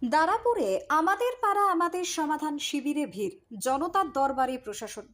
দারাপুরে আমাদের পাড়া আমাদের সমাধান শিবিরে ভিড়, জনতার দরবারে প্রশাসন।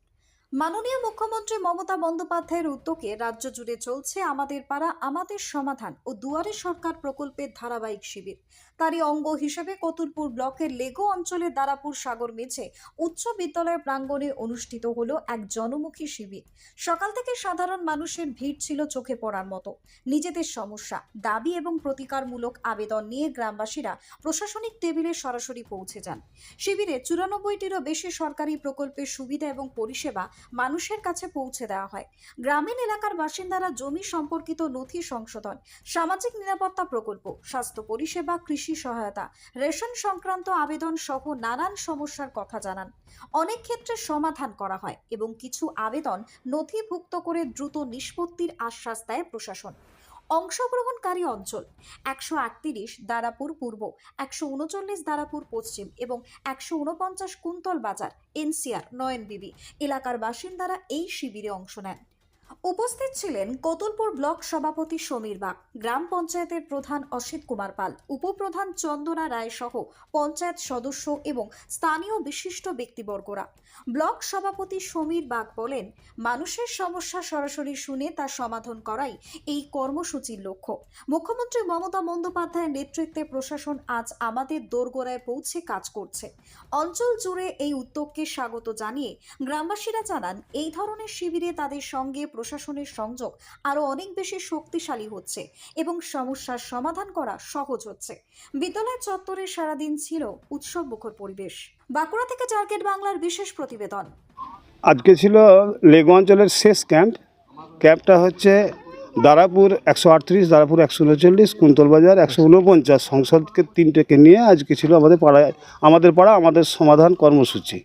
মাননীয় মুখ্যমন্ত্রী মমতা বন্দ্যোপাধ্যায়ের উদ্যোগে রাজ্য জুড়ে চলছে আমাদের পাড়া আমাদের সমাধান ও দুয়ারে সরকার প্রকল্পের ধারাবাহিক শিবির। তারই অঙ্গ হিসেবে কতুলপুর ব্লকের লেগো অঞ্চলের দারাপুর সাগর মেঝে উচ্চ বিদ্যালয় প্রাঙ্গণে অনুষ্ঠিত হলো এক জনমুখী শিবির। সকাল থেকে সাধারণ মানুষের ভিড় ছিল চোখে পড়ার মতো। নিজেদের সমস্যা, দাবি এবং প্রতিকারমূলক আবেদন নিয়ে গ্রামবাসীরা প্রশাসনিক টেবিলে সরাসরি পৌঁছে যান। শিবিরে 94টিরও বেশি সরকারি প্রকল্পের সুবিধা এবং পরিষেবা মানুষের কাছে পৌঁছে দেওয়া হয়। গ্রামীণ এলাকার বাসিন্দারা জমি সম্পর্কিত নথি সংশোধন, সামাজিক নিরাপত্তা প্রকল্প, স্বাস্থ্য পরিষেবা, কৃষি সহায়তা, রেশন সংক্রান্ত আবেদন সহ নানান সমস্যার কথা জানান। অনেক ক্ষেত্রে সমাধান করা হয় এবং কিছু আবেদন নথিভুক্ত করে দ্রুত নিষ্পত্তির আশ্বাস দেয় প্রশাসন। অংশগ্রহণকারী অঞ্চল 138 দারাপুর পূর্ব, 139 দারাপুর পশ্চিম এবং 149 কুন্তল বাজার এনসিআর নয়নবিবি এলাকার বাসিন্দারা এই শিবিরে অংশ নেন। উপস্থিত ছিলেন কতুলপুর ব্লক সভাপতি সমীর বাগ, গ্রাম পঞ্চায়েতের প্রধান অসিত কুমার পাল, উপপ্রধান চন্দনা রায় সহ পঞ্চায়েত সদস্য এবং স্থানীয় বিশিষ্ট ব্যক্তিবর্গরা। ব্লক সভাপতি সমীর বাগ বলেন, মানুষের সমস্যা সরাসরি শুনে তা সমাধান করাই এই কর্মসূচির লক্ষ্য। মুখ্যমন্ত্রী মমতা বন্দ্যোপাধ্যায়ের নেতৃত্বে প্রশাসন আজ আমাদের দোরগোড়ায় পৌঁছে কাজ করছে। অঞ্চল জুড়ে এই উদ্যোগকে স্বাগত জানিয়ে গ্রামবাসীরা জানান, এই ধরনের শিবিরে তাদের সঙ্গে প্রশাসনের সংযোগ আরো অনেক বেশি শক্তিশালী হচ্ছে এবং সমস্যার সমাধান করা সহজ হচ্ছে। বিদ্যালয় চত্বরে সারাদিন ছিল উৎসব মুখর পরিবেশ। বাঁকুড়া থেকে টার্গেট বাংলার বিশেষ প্রতিবেদন। আজকে ছিল লেগো অঞ্চলের শেষ ক্যাম্পটা হচ্ছে দারাপুর 138, দারাপুর 139, কুন্তল বাজার 149 সংসদকে তিনটেকে নিয়ে আজকে ছিল আমাদের পাড়া আমাদের সমাধান কর্মসূচি।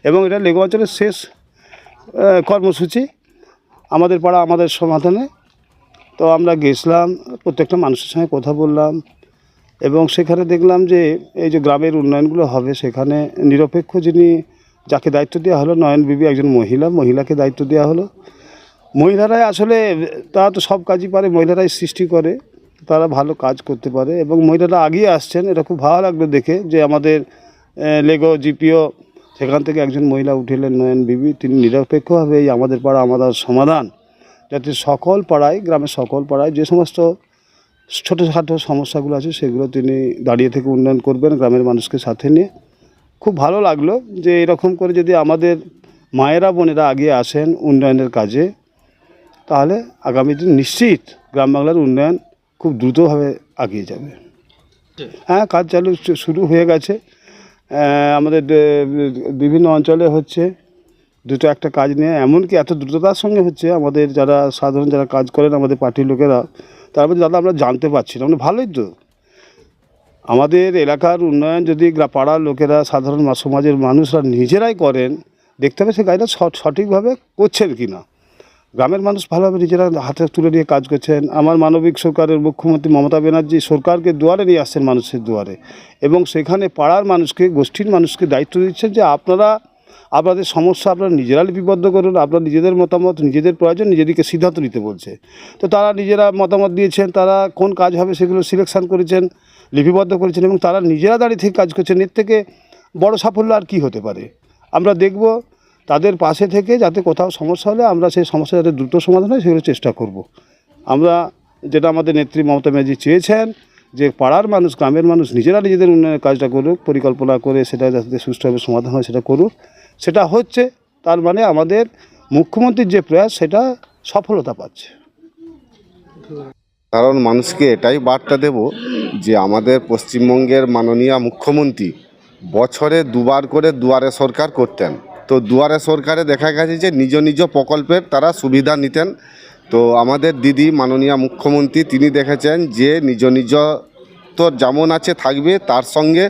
এবং এটা লেগো অঞ্চলের শেষ কর্মসূচি আমাদের পাড়া আমাদের সমাধানে। তো আমরা গেছিলাম, প্রত্যেকটা মানুষের সঙ্গে কথা বললাম এবং সেখানে দেখলাম যে এই যে গ্রামের উন্নয়নগুলো হবে সেখানে নিরপেক্ষ যিনি যাকে দায়িত্ব দেওয়া হলো, নয়ন বিবি একজন মহিলাকে দায়িত্ব দেওয়া হলো। মহিলারাই আসলে, তারা তো সব কাজই পারে, মহিলারাই সৃষ্টি করে, তারা ভালো কাজ করতে পারে এবং মহিলারা এগিয়ে আসছেন। এটা খুব ভালো লাগলো দেখে যে আমাদের লেগো জিপিও সেখান থেকে একজন মহিলা উঠে এলেন, নয়ন বিবি। তিনি নিরপেক্ষভাবে এই আমাদের পাড়া আমাদের সমাধান, যাতে সকল পাড়ায়, গ্রামের সকল পাড়ায় যে সমস্ত ছোটোখাটো সমস্যাগুলো আছে সেগুলো তিনি দাঁড়িয়ে থেকে উন্নয়ন করবেন গ্রামের মানুষকে সাথে নিয়ে। খুব ভালো লাগলো যে এরকম করে যদি আমাদের মায়েরা বোনেরা এগিয়ে আসেন উন্নয়নের কাজে, তাহলে আগামী দিন নিশ্চিত গ্রাম বাংলার উন্নয়ন খুব দ্রুতভাবে এগিয়ে যাবে। হ্যাঁ, কাজ শুরু হয়ে গেছে। আমাদের বিভিন্ন অঞ্চলে হচ্ছে দুটো একটা কাজ নিয়ে, এমনকি এত দ্রুততার সঙ্গে হচ্ছে আমাদের যারা সাধারণ যারা কাজ করেন আমাদের পার্টির লোকেরা, তার মধ্যে দাদা আমরা জানতে পারছি না, মানে ভালোই তো আমাদের এলাকার উন্নয়ন যদি পাড়ার লোকেরা, সাধারণ সমাজের মানুষরা নিজেরাই করেন, দেখতে হবে সে কাজটা সঠিকভাবে করছেন কি না। গ্রামের মানুষ ভালোভাবে নিজেরা হাতে তুলে নিয়ে কাজ করছেন। আমার মানবিক সরকারের মুখ্যমন্ত্রী মমতা ব্যানার্জি সরকারকে দুয়ারে নিয়ে আসছেন, মানুষের দুয়ারে, এবং সেখানে পাড়ার মানুষকে, গোষ্ঠীর মানুষকে দায়িত্ব দিচ্ছেন যে আপনাদের সমস্যা আপনারা নিজেরা লিপিবদ্ধ করুন, আপনারা নিজেদের মতামত, নিজেদের প্রয়োজন নিজেদেরকে সিদ্ধান্ত নিতে বলছে। তো তারা নিজেরা মতামত দিয়েছেন, তারা কোন কাজ হবে সেগুলো সিলেকশন করেছেন, লিপিবদ্ধ করেছেন এবং তারা নিজেরা দাঁড়িয়ে থেকে কাজ করছেন। এর থেকে বড় সাফল্য আর কী হতে পারে। আমরা দেখব তাদের পাশে থেকে, যাতে কোথাও সমস্যা হলে আমরা সেই সমস্যা যাতে দ্রুত সমাধান হয় সেগুলো চেষ্টা করব। আমরা যেটা আমাদের নেত্রী মমতা ব্যানার্জি চেয়েছেন যে পাড়ার মানুষ, গ্রামের মানুষ নিজেরা নিজেদের উন্নয়নের কাজটা করুক, পরিকল্পনা করে সেটা যাতে সুষ্ঠুভাবে সমাধান হয় সেটা করুক, সেটা হচ্ছে। তার মানে আমাদের মুখ্যমন্ত্রীর যে প্রয়াস সেটা সফলতা পাচ্ছে। কারণ মানুষকে এটাই বার্তা দেব যে আমাদের পশ্চিমবঙ্গের মাননীয় মুখ্যমন্ত্রী বছরে দুবার করে দুয়ারে সরকার করতেন। তো দুয়ারে সরকারে দেখা গেছে যে নিজ নিজ প্রকল্পের তারা সুবিধা নিতেন। তো আমাদের দিদি মাননীয় মুখ্যমন্ত্রী তিনি দেখেছেন যে নিজ তো যেমন আছে থাকবে, তার সঙ্গে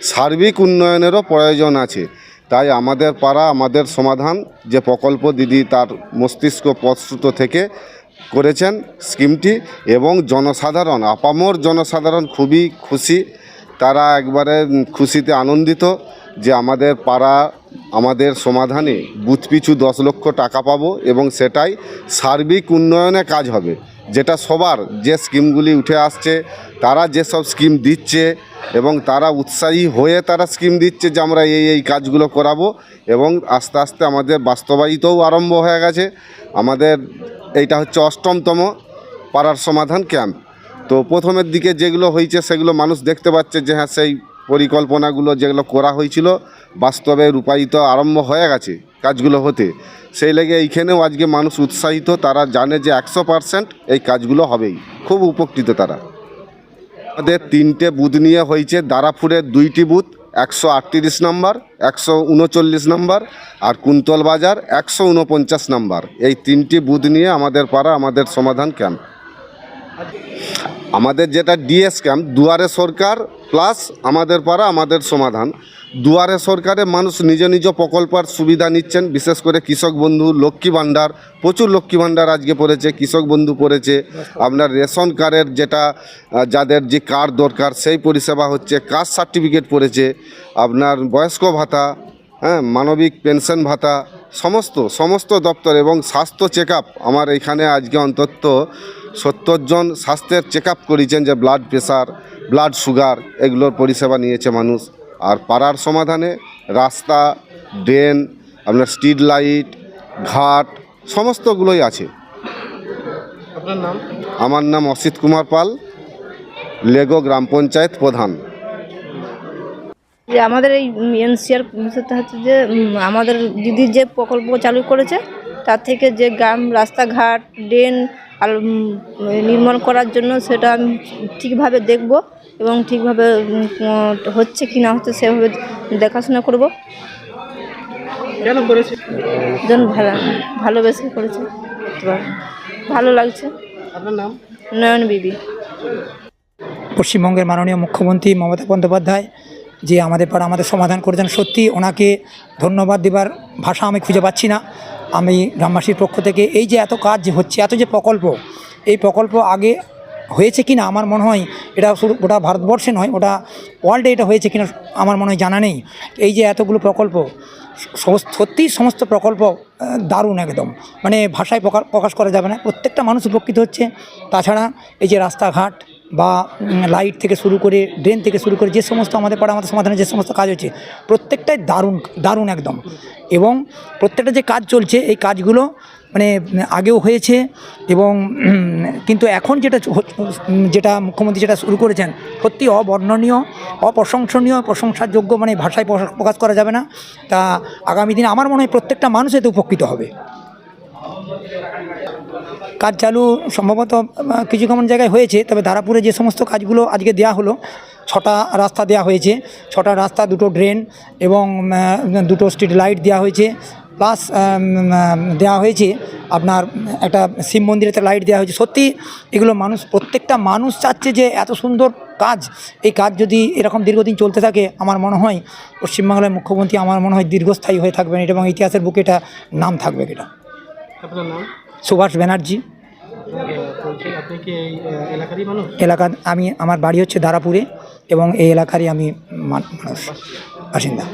সার্বিক উন্নয়নেরও প্রয়োজন আছে। তাই আমাদের পাড়া আমাদের সমাধান যে প্রকল্প দিদি তার মস্তিষ্ক প্রস্তুত থেকে করেছেন স্কিমটি, এবং জনসাধারণ, আপামর জনসাধারণ খুবই খুশি। তারা একবারে খুশিতে আনন্দিত যে আমাদের পাড়া আমাদের সমাধানে বুথ পিছু 10 লক্ষ টাকা পাবো এবং সেটাই সার্বিক উন্নয়নে কাজ হবে, যেটা সবার যে স্কিমগুলি উঠে আসছে তারা যেসব স্কিম দিচ্ছে এবং তারা উৎসাহী হয়ে তারা স্কিম দিচ্ছে যে আমরা এই কাজগুলো করাবো, এবং আস্তে আস্তে আমাদের বাস্তবায়িতও আরম্ভ হয়ে গেছে। আমাদের এইটা হচ্ছে 8তম পাড়ার সমাধান ক্যাম্প। তো প্রথমের দিকে যেগুলো হয়েছে সেগুলো মানুষ দেখতে পাচ্ছে যে হ্যাঁ, সেই পরিকল্পনাগুলো যেগুলো করা হয়েছিল বাস্তবে রূপায়িত আরম্ভ হয়ে গেছে কাজগুলো হতে। সেই লেগে এইখানেও আজকে মানুষ উৎসাহিত, তারা জানে যে 100% এই কাজগুলো হবেই, খুব উপকৃত তারা। আমাদের 3টে বুথ নিয়ে হয়েছে, দারাপুরের 2টি বুথ 138 নম্বর, 139 নম্বর, আর কুন্তল বাজার 149 নম্বর। এই 3টি বুথ নিয়ে আমাদের পাড়া আমাদের সমাধান ক্যাম্প। আমাদের যেটা ডিএস ক্যাম্প, দুয়ারে সরকার প্লাস আমাদের পাড়া আমাদের সমাধান। দুয়ারে সরকারে মানুষ নিজ নিজ প্রকল্পের সুবিধা নিচ্ছেন, বিশেষ করে কৃষক বন্ধু, লক্ষ্মী ভাণ্ডার, প্রচুর লক্ষ্মী ভাণ্ডার আজকে পড়েছে, কৃষক বন্ধু পড়েছে, আপনার রেশন কার্ডের যেটা যাদের যে কার্ড দরকার সেই পরিষেবা হচ্ছে, কাস্ট সার্টিফিকেট পড়েছে, আপনার বয়স্ক ভাতা, হ্যাঁ, মানবিক পেনশন ভাতা, সমস্ত দপ্তর, এবং স্বাস্থ্য চেক আপ। আমার এখানে আজকে অন্তত 70 জন স্বাস্থ্যের চেক আপ করেছেন, যে ব্লাড প্রেশার, ব্লাড সুগার, এগুলোর পরিষেবা নিয়েছে মানুষ। আর পাড়ার সমাধানে রাস্তা, ড্রেন, আপনার স্ট্রিট লাইট, ঘাট, সমস্তগুলোই আছে। আপনার নাম? আমার নাম অসিত কুমার পাল, লেগো গ্রাম পঞ্চায়েত প্রধান। যে আমাদের এই এনসিআর বিষয়টা হচ্ছে যে আমাদের দিদি যে প্রকল্প চালু করেছে তার থেকে যে গ্রাম রাস্তাঘাট, ড্রেন নির্মাণ করার জন্য সেটা আমি ঠিকভাবে দেখব এবং ঠিকভাবে হচ্ছে কি না হচ্ছে সেভাবে দেখাশোনা করব। কেন করেছে? যেন ভালোবেসে করেছে, ভালো লাগছে। আপনার নাম? নয়ন বিবি। পশ্চিমবঙ্গের মাননীয় মুখ্যমন্ত্রী মমতা বন্দ্যোপাধ্যায় যে আমাদের পাড়া আমাদের সমাধান করেছেন, সত্যি ওনাকে ধন্যবাদ দেবার ভাষা আমি খুঁজে পাচ্ছি না। আমি গ্রামবাসীর পক্ষ থেকে এই যে এত কাজ যে হচ্ছে, এত যে প্রকল্প, এই প্রকল্প আগে হয়েছে কিনা আমার মনে হয় এটা শুধু গোটা ভারতবর্ষে নয়, ওটা ওয়ার্ল্ডে এটা হয়েছে কিনা আমার মনে হয় জানা নেই। এই যে এতগুলো প্রকল্প, সত্যিই সমস্ত প্রকল্প দারুণ, একদম মানে ভাষায় প্রকাশ করা যাবে না। প্রত্যেকটা মানুষ উপকৃত হচ্ছে। তাছাড়া এই যে রাস্তাঘাট বা লাইট থেকে শুরু করে, ড্রেন থেকে শুরু করে যে সমস্ত আমাদের পাড়া আমাদের সমাধানে যে সমস্ত কাজ হচ্ছে, প্রত্যেকটাই দারুণ একদম। এবং প্রত্যেকটা যে কাজ চলছে, এই কাজগুলো মানে আগেও হয়েছে, এবং কিন্তু এখন যেটা মুখ্যমন্ত্রী যেটা শুরু করেছেন, সত্যি অবর্ণনীয়, অপ্রশংসনীয়, প্রশংসার যোগ্য, মানে ভাষায় প্রকাশ করা যাবে না। তা আগামী দিনে আমার মনে হয় প্রত্যেকটা মানুষ এতে উপকৃত হবে। কাজ চালু সম্ভবত কিছু কেমন জায়গায় হয়েছে, তবে দারাপুরে যে সমস্ত কাজগুলো আজকে দেওয়া হলো, 6টা রাস্তা দেওয়া হয়েছে, 6টা রাস্তা, 2টো ড্রেন এবং 2টো স্ট্রিট লাইট দেওয়া হয়েছে, প্লাস দেওয়া হয়েছে আপনার একটা শিব মন্দিরেতে লাইট দেওয়া হয়েছে। সত্যি এগুলো প্রত্যেকটা মানুষ চাচ্ছে যে এত সুন্দর কাজ, এই কাজ যদি এরকম দীর্ঘদিন চলতে থাকে, আমার মনে হয় পশ্চিমবাংলার মুখ্যমন্ত্রী আমার মনে হয় দীর্ঘস্থায়ী হয়ে থাকবেন এটা, এবং ইতিহাসের বুকে এটা নাম থাকবে। এটা আপনার নাম? সুভাষ ব্যানার্জি। আপনি কি এই এলাকারই মানুষ? আমার বাড়ি হচ্ছে দারাপুরে, এবং এই এলাকারই আমি মানুষ, বাসিন্দা।